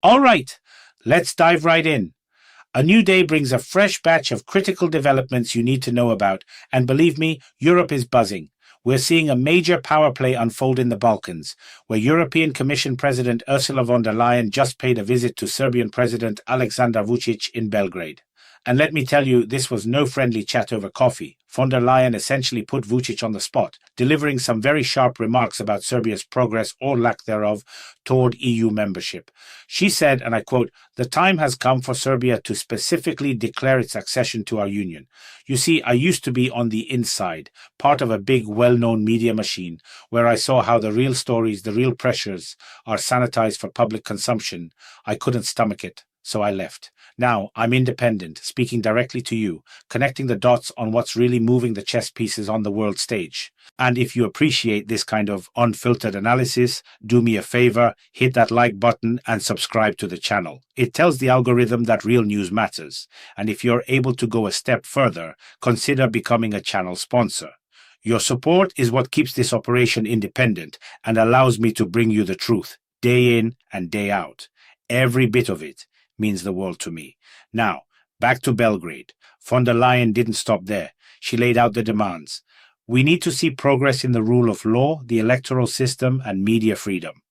All right, let's dive right in. A new day brings a fresh batch of critical developments you need to know about, and believe me, Europe is buzzing. We're seeing a major power play unfold in the Balkans, where European Commission President Ursula von der Leyen just paid a visit to Serbian President Aleksandar Vučić in Belgrade. And let me tell you, this was no friendly chat over coffee. Von der Leyen essentially put Vučić on the spot, delivering some very sharp remarks about Serbia's progress or lack thereof toward EU membership. She said, and I quote, "The time has come for Serbia to specifically declare its accession to our union. You see, I used to be on the inside, part of a big, well-known media machine, where I saw how the real stories, the real pressures are sanitized for public consumption. I couldn't stomach it, so I left. Now, I'm independent, speaking directly to you, connecting the dots on what's really moving the chess pieces on the world stage. And if you appreciate this kind of unfiltered analysis, do me a favor, hit that like button and subscribe to the channel. It tells the algorithm that real news matters. And if you're able to go a step further, consider becoming a channel sponsor. Your support is what keeps this operation independent and allows me to bring you the truth, day in and day out. Every bit of it means the world to me. Now, back to Belgrade. Von der Leyen didn't stop there. She laid out the demands. We need to see progress in the rule of law, the electoral system, and media freedom.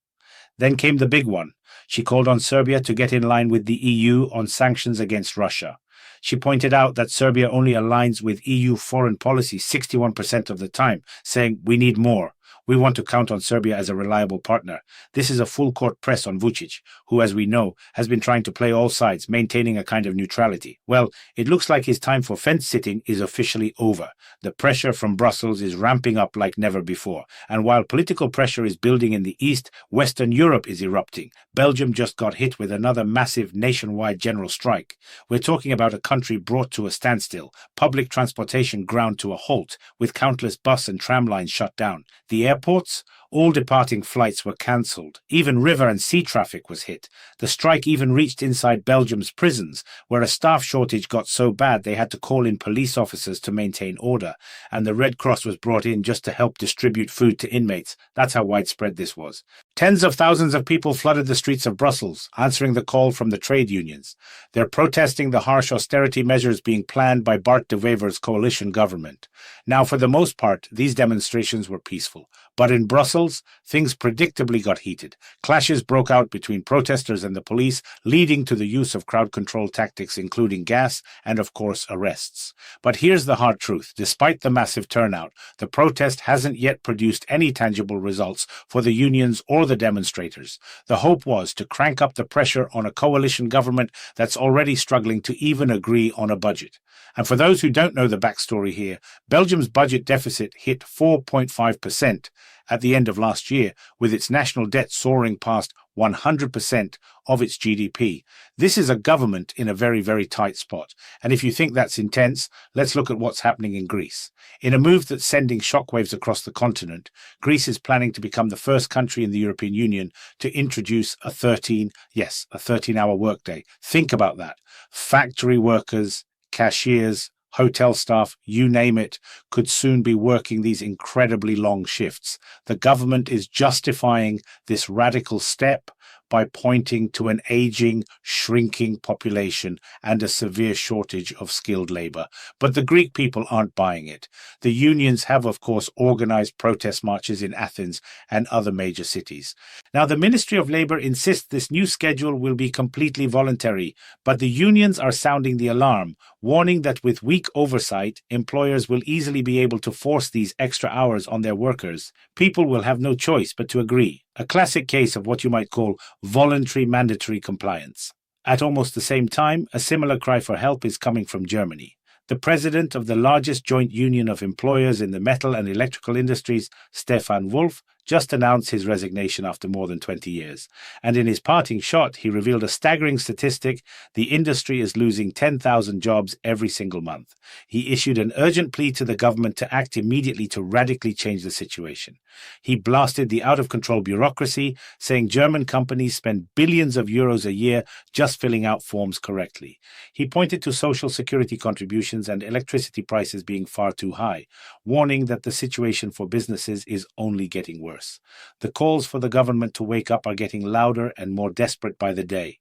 Then came the big one. She called on Serbia to get in line with the EU on sanctions against Russia. She pointed out that Serbia only aligns with EU foreign policy 61% of the time, saying, "We need more. We want to count on Serbia as a reliable partner." This is a full-court press on Vučić, who, as we know, has been trying to play all sides, maintaining a kind of neutrality. Well, it looks like his time for fence-sitting is officially over. The pressure from Brussels is ramping up like never before. And while political pressure is building in the east, Western Europe is erupting. Belgium just got hit with another massive nationwide general strike. We're talking about a country brought to a standstill, public transportation ground to a halt, with countless bus and tram lines shut down. The airports, all departing flights were cancelled. Even river and sea traffic was hit. The strike even reached inside Belgium's prisons, where a staff shortage got so bad they had to call in police officers to maintain order, and the Red Cross was brought in just to help distribute food to inmates. That's how widespread this was. Tens of thousands of people flooded the streets of Brussels, answering the call from the trade unions. They're protesting the harsh austerity measures being planned by Bart de Wever's coalition government. Now, for the most part, these demonstrations were peaceful. But in Brussels, things predictably got heated. Clashes broke out between protesters and the police, leading to the use of crowd control tactics, including gas and, of course, arrests. But here's the hard truth. Despite the massive turnout, the protest hasn't yet produced any tangible results for the unions or the demonstrators. The hope was to crank up the pressure on a coalition government that's already struggling to even agree on a budget. And for those who don't know the backstory here, Belgium's budget deficit hit 4.5% at the end of last year, with its national debt soaring past 100% of its GDP. This is a government in a very, very tight spot. And if you think that's intense, let's look at what's happening in Greece. In a move that's sending shockwaves across the continent, Greece is planning to become the first country in the European Union to introduce a 13-hour workday. Think about that. Factory workers, cashiers, hotel staff, you name it, could soon be working these incredibly long shifts. The government is justifying this radical step by pointing to an aging, shrinking population and a severe shortage of skilled labor. But the Greek people aren't buying it. The unions have, of course, organized protest marches in Athens and other major cities. Now, the Ministry of Labor insists this new schedule will be completely voluntary, but the unions are sounding the alarm, warning that with weak oversight, employers will easily be able to force these extra hours on their workers. People will have no choice but to agree. A classic case of what you might call voluntary mandatory compliance. At almost the same time, a similar cry for help is coming from Germany. The president of the largest joint union of employers in the metal and electrical industries, Stefan Wolf, just announced his resignation after more than 20 years. And in his parting shot, he revealed a staggering statistic: the industry is losing 10,000 jobs every single month. He issued an urgent plea to the government to act immediately to radically change the situation. He blasted the out-of-control bureaucracy, saying German companies spend billions of euros a year just filling out forms correctly. He pointed to social security contributions and electricity prices being far too high, warning that the situation for businesses is only getting worse. worse. The calls for the government to wake up are getting louder and more desperate by the day.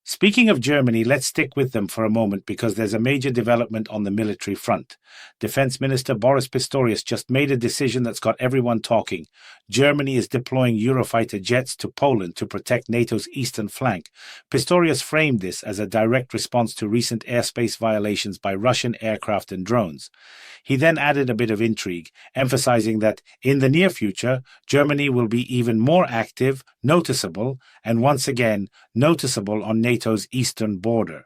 Speaking of Germany, let's stick with them for a moment because there's a major development on the military front. Defense Minister Boris Pistorius just made a decision that's got everyone talking. Germany is deploying Eurofighter jets to Poland to protect NATO's eastern flank. Pistorius framed this as a direct response to recent airspace violations by Russian aircraft and drones. He then added a bit of intrigue, emphasizing that in the near future, Germany will be even more active, noticeable, and once again, noticeable on NATO's eastern border.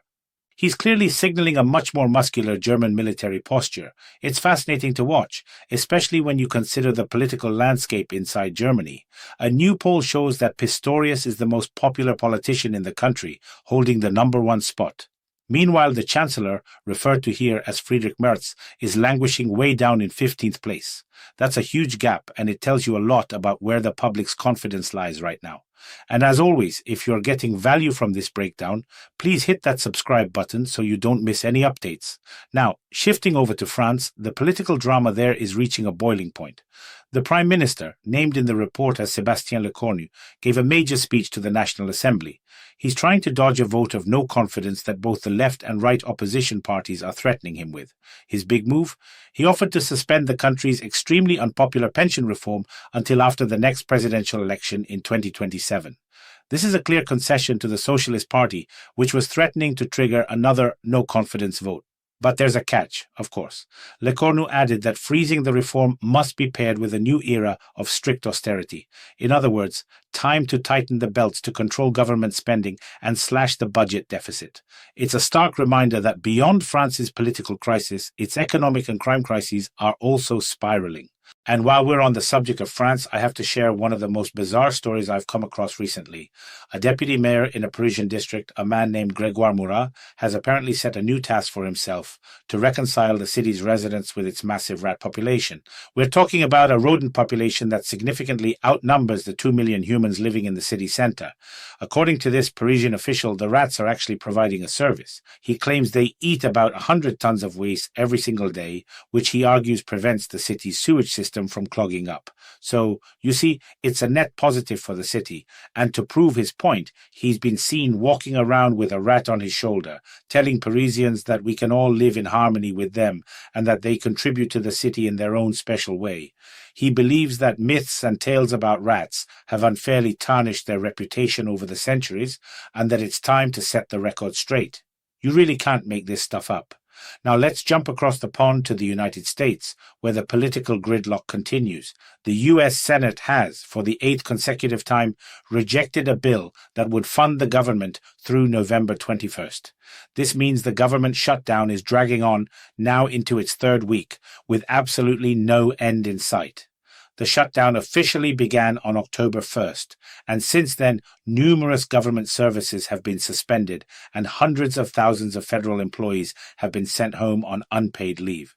He's clearly signaling a much more muscular German military posture. It's fascinating to watch, especially when you consider the political landscape inside Germany. A new poll shows that Pistorius is the most popular politician in the country, holding the #1 spot. Meanwhile, the Chancellor, referred to here as Friedrich Merz, is languishing way down in 15th place. That's a huge gap, and it tells you a lot about where the public's confidence lies right now. And as always, if you're getting value from this breakdown, please hit that subscribe button so you don't miss any updates. Now, shifting over to France, the political drama there is reaching a boiling point. The Prime Minister, named in the report as Sébastien Lecornu, gave a major speech to the National Assembly. He's trying to dodge a vote of no confidence that both the left and right opposition parties are threatening him with. His big move? He offered to suspend the country's extremely unpopular pension reform until after the next presidential election in 2027. This is a clear concession to the Socialist Party, which was threatening to trigger another no-confidence vote. But there's a catch, of course. Lecornu added that freezing the reform must be paired with a new era of strict austerity. In other words, time to tighten the belts to control government spending and slash the budget deficit. It's a stark reminder that beyond France's political crisis, its economic and crime crises are also spiraling. And while we're on the subject of France, I have to share one of the most bizarre stories I've come across recently. A deputy mayor in a Parisian district, a man named Grégoire Murat, has apparently set a new task for himself to reconcile the city's residents with its massive rat population. We're talking about a rodent population that significantly outnumbers the 2 million humans living in the city center. According to this Parisian official, the rats are actually providing a service. He claims they eat about 100 tons of waste every single day, which he argues prevents the city's sewage system from clogging up. So, you see, it's a net positive for the city. And to prove his point, he's been seen walking around with a rat on his shoulder, telling Parisians that we can all live in harmony with them and that they contribute to the city in their own special way. He believes that myths and tales about rats have unfairly tarnished their reputation over the centuries and that it's time to set the record straight. You really can't make this stuff up. Now let's jump across the pond to the United States, where the political gridlock continues. The U.S. Senate has, for the 8th consecutive time, rejected a bill that would fund the government through November 21st. This means the government shutdown is dragging on now into its 3rd week, with absolutely no end in sight. The shutdown officially began on October 1st, and since then, numerous government services have been suspended and hundreds of thousands of federal employees have been sent home on unpaid leave.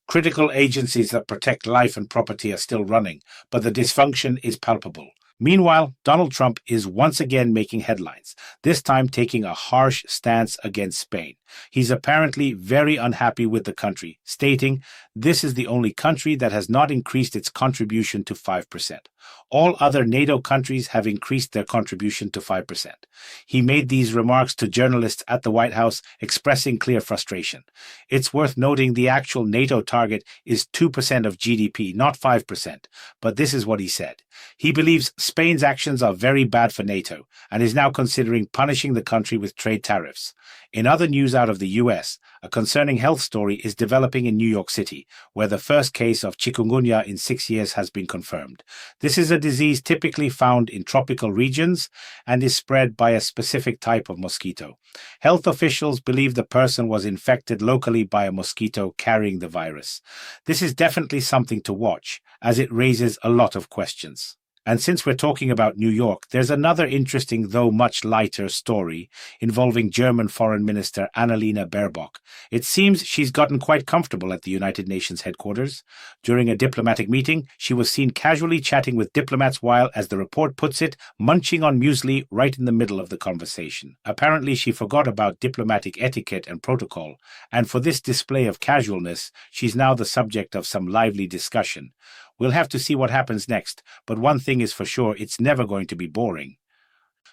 Critical agencies that protect life and property are still running, but the dysfunction is palpable. Meanwhile, Donald Trump is once again making headlines, this time taking a harsh stance against Spain. He's apparently very unhappy with the country, stating, "This is the only country that has not increased its contribution to 5%. All other NATO countries have increased their contribution to 5%. He made these remarks to journalists at the White House, expressing clear frustration. It's worth noting the actual NATO target is 2% of GDP, not 5%, but this is what he said. He believes Spain's actions are very bad for NATO and is now considering punishing the country with trade tariffs. In other news out of the US, a concerning health story is developing in New York City, where the first case of chikungunya in 6 years has been confirmed. This is a disease typically found in tropical regions and is spread by a specific type of mosquito. Health officials believe the person was infected locally by a mosquito carrying the virus. This is definitely something to watch, as it raises a lot of questions. And since we're talking about New York, there's another interesting, though much lighter, story involving German Foreign Minister Annalena Baerbock. It seems she's gotten quite comfortable at the United Nations headquarters. During a diplomatic meeting, she was seen casually chatting with diplomats while, as the report puts it, munching on muesli right in the middle of the conversation. Apparently, she forgot about diplomatic etiquette and protocol, and for this display of casualness, she's now the subject of some lively discussion. We'll have to see what happens next, but one thing is for sure, it's never going to be boring.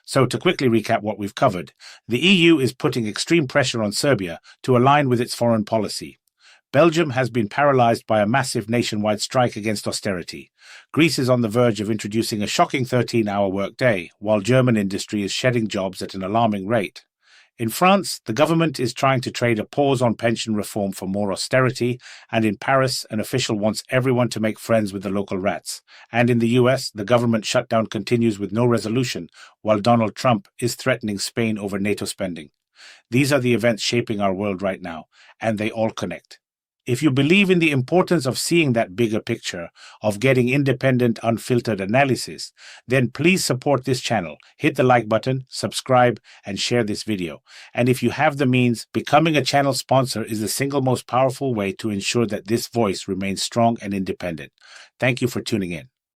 So to quickly recap what we've covered, the EU is putting extreme pressure on Serbia to align with its foreign policy. Belgium has been paralyzed by a massive nationwide strike against austerity. Greece is on the verge of introducing a shocking 13-hour workday, while German industry is shedding jobs at an alarming rate. In France, the government is trying to trade a pause on pension reform for more austerity, and in Paris, an official wants everyone to make friends with the local rats. And in the US, the government shutdown continues with no resolution, while Donald Trump is threatening Spain over NATO spending. These are the events shaping our world right now, and they all connect. If you believe in the importance of seeing that bigger picture, of getting independent, unfiltered analysis, then please support this channel. Hit the like button, subscribe, and share this video. And if you have the means, becoming a channel sponsor is the single most powerful way to ensure that this voice remains strong and independent. Thank you for tuning in.